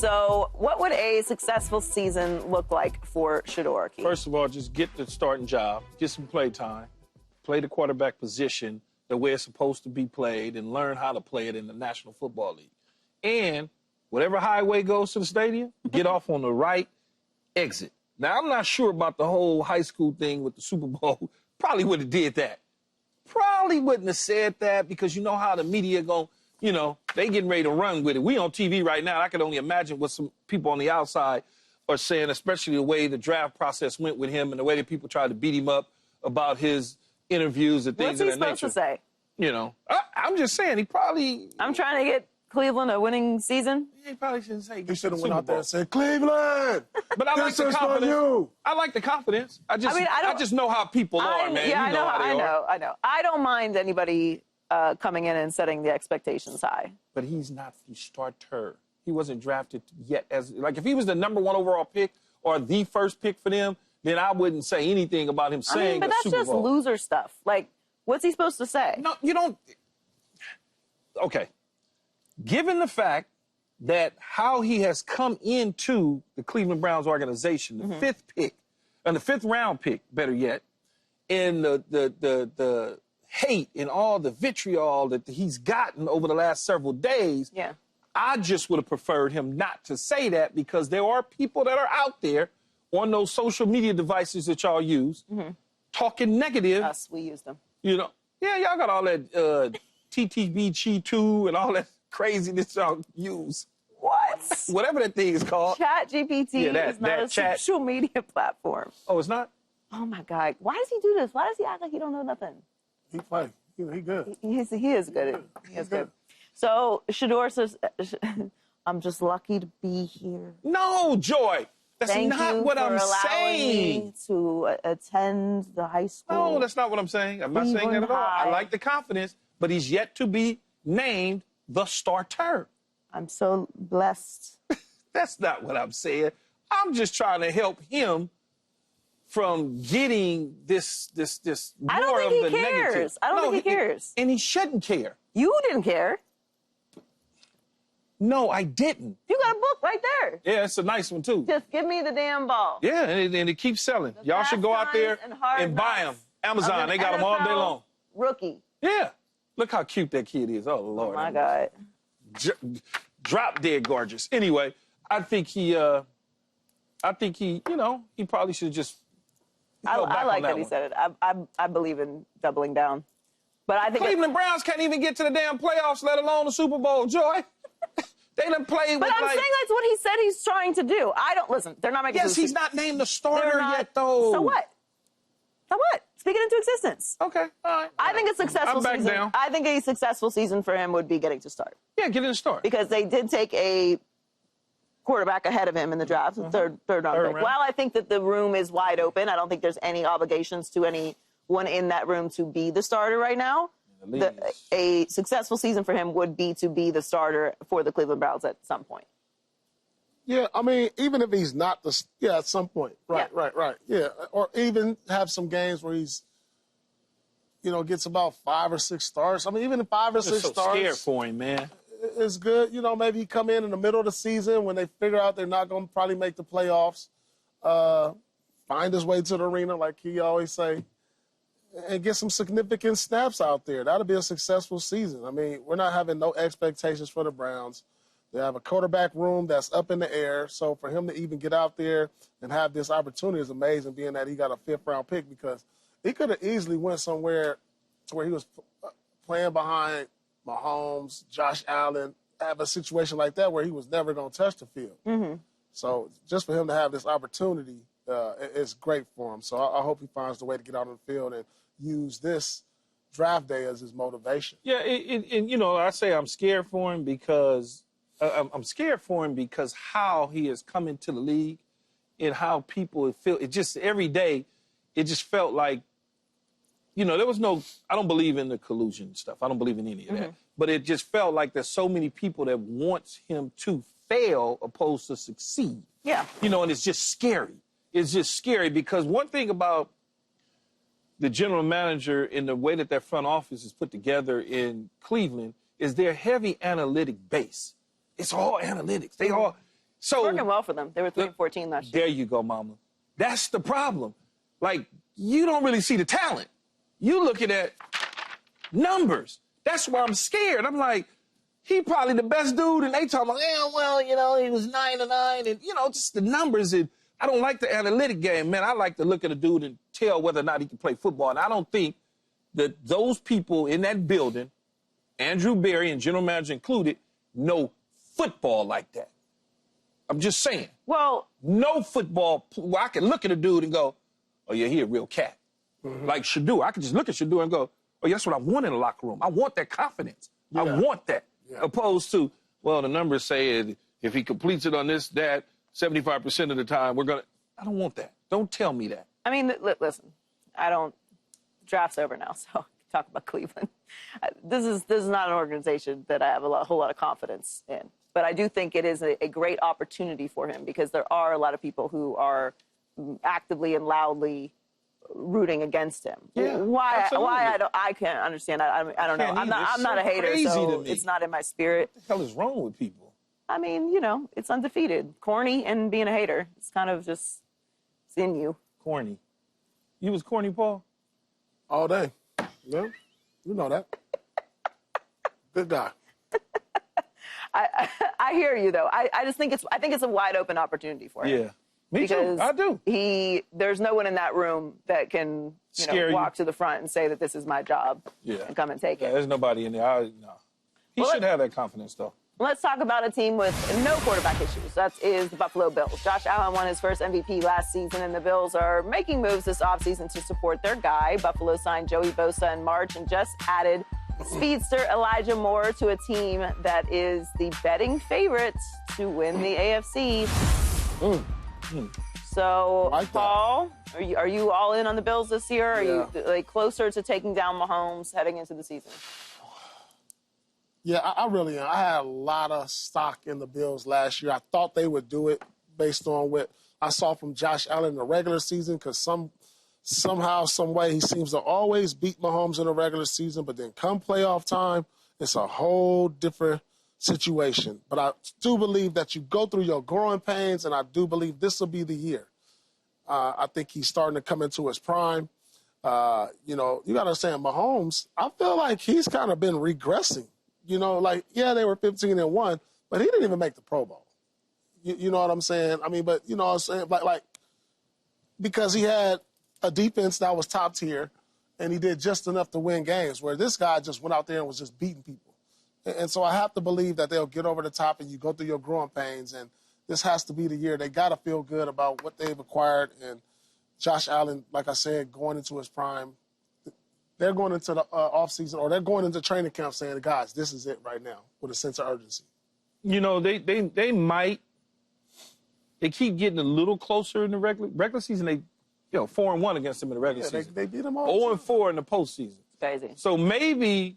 So what would a successful season look like for Shedeur? First of all, just get the starting job, get some play time, play the quarterback position the way it's supposed to be played, and learn how to play it in the National Football League. And whatever highway goes to the stadium, get off on the right exit. Now, I'm not sure about the whole high school thing with the Super Bowl. Probably would have did that. Probably wouldn't have said that because you know how the media go, you know, they getting ready to run with it. We on TV right now. I can only imagine what some people on the outside are saying, especially the way the draft process went with him and the way that people tried to beat him up about his interviews and things of that nature. What's he supposed to say? You know, I'm just saying he probably... I'm trying to get Cleveland a winning season. He probably shouldn't say. He should have went out there and said, Cleveland! But I like the confidence. I like the confidence. I just know how people are, man. Yeah, you know how they are. I know. I don't mind anybody coming in and setting the expectations high. But he's not the starter. He wasn't drafted yet as like if he was the #1 overall pick or the first pick for them, then I wouldn't say anything about him saying but that's just loser stuff. Like, what's he supposed to say? No, you don't. Okay. Given the fact that how he has come into the Cleveland Browns organization, the fifth pick, and the 5th round pick, better yet, and the hate and all the vitriol that he's gotten over the last several days, I just would have preferred him not to say that because there are people that are out there on those social media devices that y'all use talking negative. Us, we use them. You know, yeah, y'all got all that TTBG2 and all that craziness y'all use. What? Whatever that thing is called. ChatGPT is not a social media platform. Oh, it's not? Oh, my God. Why does he do this? Why does he act like he don't know nothing? He play. He good. He is good. He is good. So, Shedeur says, I'm just lucky to be here. No, Joy. That's not what I'm saying. Me to attend the high school. No, that's not what I'm saying. I'm not saying that at all. I like the confidence, but he's yet to be named the starter. I'm so blessed. That's not what I'm saying. I'm just trying to help him from getting this more I don't think of he the cares. negative. I don't think he cares. And he shouldn't care. You didn't care. No, I didn't. You got a book right there. Yeah, it's a nice one, too. Just give me the damn ball. Yeah, and it keeps selling. Y'all should go out there and buy them. Amazon, they got them all day long. Rookie. Yeah. Look how cute that kid is. Oh, Lord. Oh, my God. Drop dead gorgeous. Anyway, I think he, you know, he probably should just. I like that he said it. I believe in doubling down. But I think Cleveland Browns can't even get to the damn playoffs, let alone the Super Bowl, Joy. They done played with But I'm saying that's what he said he's trying to do. I don't listen. They're not making. Yes, he's not named the starter yet, though. So what? So what? Speak it into existence. Okay, all right. I think a successful season. Down. I think a successful season for him would be getting to start. Yeah, getting to start. Because they did take a quarterback ahead of him in the draft, third round pick. While I think that the room is wide open, I don't think there's any obligations to anyone in that room to be the starter right now. A successful season for him would be to be the starter for the Cleveland Browns at some point. Yeah, I mean, even if he's not at some point. Right. Yeah, or even have some games where he's, you know, gets about 5 or 6 starts. I mean, even if 5 or 6 starts. I'm so scared for him, man. It's good. You know, maybe he come in the middle of the season when they figure out they're not going to probably make the playoffs, find his way to the arena, like he always say, and get some significant snaps out there. That'll be a successful season. I mean, we're not having no expectations for the Browns. They have a quarterback room that's up in the air. So for him to even get out there and have this opportunity is amazing, being that he got a 5th round pick, because he could have easily went somewhere to where he was playing behind Mahomes, Josh Allen, have a situation like that where he was never going to touch the field. So just for him to have this opportunity, it's great for him. So I hope he finds the way to get out on the field and use this draft day as his motivation. Yeah, and you know, I say I'm scared for him because I'm scared for him because how he has come into the league and how people feel. It just every day, it just felt like, you know, there was no. I don't believe in the collusion stuff. I don't believe in any of that. But it just felt like there's so many people that wants him to fail opposed to succeed. Yeah. You know, and it's just scary. It's just scary because one thing about the general manager and the way that their front office is put together in Cleveland is their heavy analytic base. It's all analytics. So working well for them. They were 3-14 last year. There you go, Mama. That's the problem. Like, you don't really see the talent. You looking at numbers. That's why I'm scared. I'm like, he probably the best dude, and they talking about, yeah, well, you know, he was 9-9, and, you know, just the numbers. And I don't like the analytic game, man. I like to look at a dude and tell whether or not he can play football. And I don't think that those people in that building, Andrew Berry and general manager included, know football like that. I'm just saying. Well, no football. Well, I can look at a dude and go, oh, yeah, he a real cat. Mm-hmm. Like Shedeur. I can just look at Shedeur and go, oh, yeah, that's what I want in the locker room. I want that confidence. Yeah. I want that. Yeah. Opposed to, well, the numbers say if he completes it on this, that, 75% of the time, we're going to. I don't want that. Don't tell me that. I mean, listen, I don't. Draft's over now, so talk about Cleveland. This is not an organization that I have a whole lot of confidence in. But I do think it is a great opportunity for him because there are a lot of people who are actively and loudly rooting against him. Yeah, why I can't understand. I don't know. I'm not a hater, so it's not in my spirit. What the hell is wrong with people? I mean, you know, it's undefeated. Corny and being a hater. It's kind of just it's in you. Corny. You was corny, Paul? All day. Yeah, you know that. Good guy. I hear you though. I just think it's a wide open opportunity for him. Yeah. Me too. I do. There's no one in that room that can walk to the front and say that this is my job and come and take it. There's nobody in there. No. He should have that confidence though. Let's talk about a team with no quarterback issues. That is the Buffalo Bills. Josh Allen won his first MVP last season, and the Bills are making moves this offseason to support their guy. Buffalo signed Joey Bosa in March and just added speedster Elijah Moore to a team that is the betting favorite to win the AFC. So, like Paul, are you all in on the Bills this year? Are you like closer to taking down Mahomes heading into the season? Yeah, I really am. I had a lot of stock in the Bills last year. I thought they would do it based on what I saw from Josh Allen in the regular season because somehow, some way, he seems to always beat Mahomes in the regular season, but then come playoff time, it's a whole different situation. But I do believe that you go through your growing pains, and I do believe this will be the year. I think he's starting to come into his prime. You got to understand, Mahomes, I feel like he's kind of been regressing. You know, like, yeah, they were 15-1, but he didn't even make the Pro Bowl. You know what I'm saying? I mean, but, you know what I'm saying? Like because he had a defense that was top tier, and he did just enough to win games, where this guy just went out there and was just beating people. And so I have to believe that they'll get over the top and you go through your growing pains, and this has to be the year. They got to feel good about what they've acquired, and Josh Allen, like I said, going into his prime. They're going into the offseason, or they're going into training camp saying, guys, this is it right now, with a sense of urgency. You know, they might. They keep getting a little closer in the regular season. They, 4-1 against them in the regular season. They beat them all. 0-4 in the postseason. Crazy. So maybe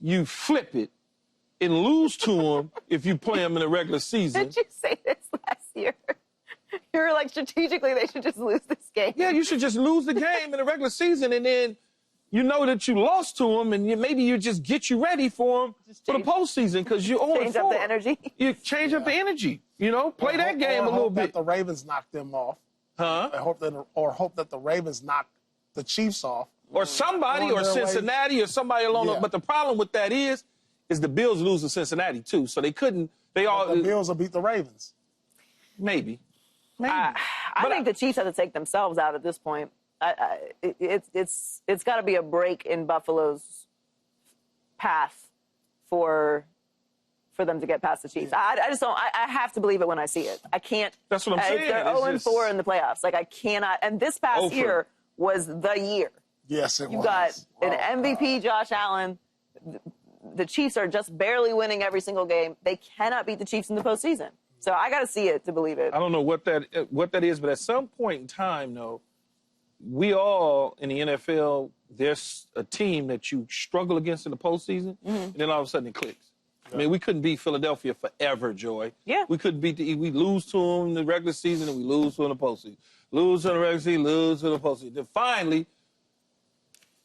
you flip it and lose to them if you play them in the regular season. Did you say this last year? You were like, strategically, they should just lose this game. Yeah, you should just lose the game in the regular season, and then you know that you lost to them, and maybe you just get you ready for them for the postseason because you're 0-4. Change up the energy. You change up the energy. Play that game a little bit. That the Ravens knock them off. Huh? I hope that the Ravens knock the Chiefs off. Or somebody, or Cincinnati, or somebody along. Yeah. But the problem with that is the Bills lose to Cincinnati too, so they couldn't. The Bills will beat the Ravens. Maybe. I think the Chiefs have to take themselves out at this point. It's got to be a break in Buffalo's path for them to get past the Chiefs. Yeah. I just don't. I have to believe it when I see it. I can't. That's what I'm saying. They're 0-4 in the playoffs. Like, I cannot. And this past year was the year. Yes, it was. You got an MVP, Josh Allen. The Chiefs are just barely winning every single game. They cannot beat the Chiefs in the postseason. So I got to see it to believe it. I don't know what that is, but at some point in time, though, we all in the NFL, there's a team that you struggle against in the postseason, and then all of a sudden it clicks. Yeah. I mean, we couldn't beat Philadelphia forever, Joy. Yeah. We couldn't we lose to them in the regular season, and we lose to them in the postseason. Lose to the regular season, lose to the postseason. Then finally,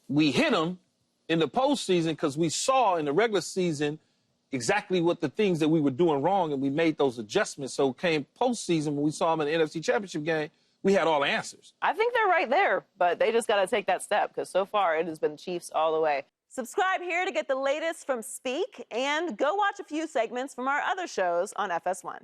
we hit them in the postseason because we saw in the regular season exactly what the things that we were doing wrong, and we made those adjustments. So came postseason, when we saw them in the NFC Championship game, we had all the answers. I think they're right there, but they just got to take that step because so far it has been Chiefs all the way. Subscribe here to get the latest from Speak, and go watch a few segments from our other shows on FS1.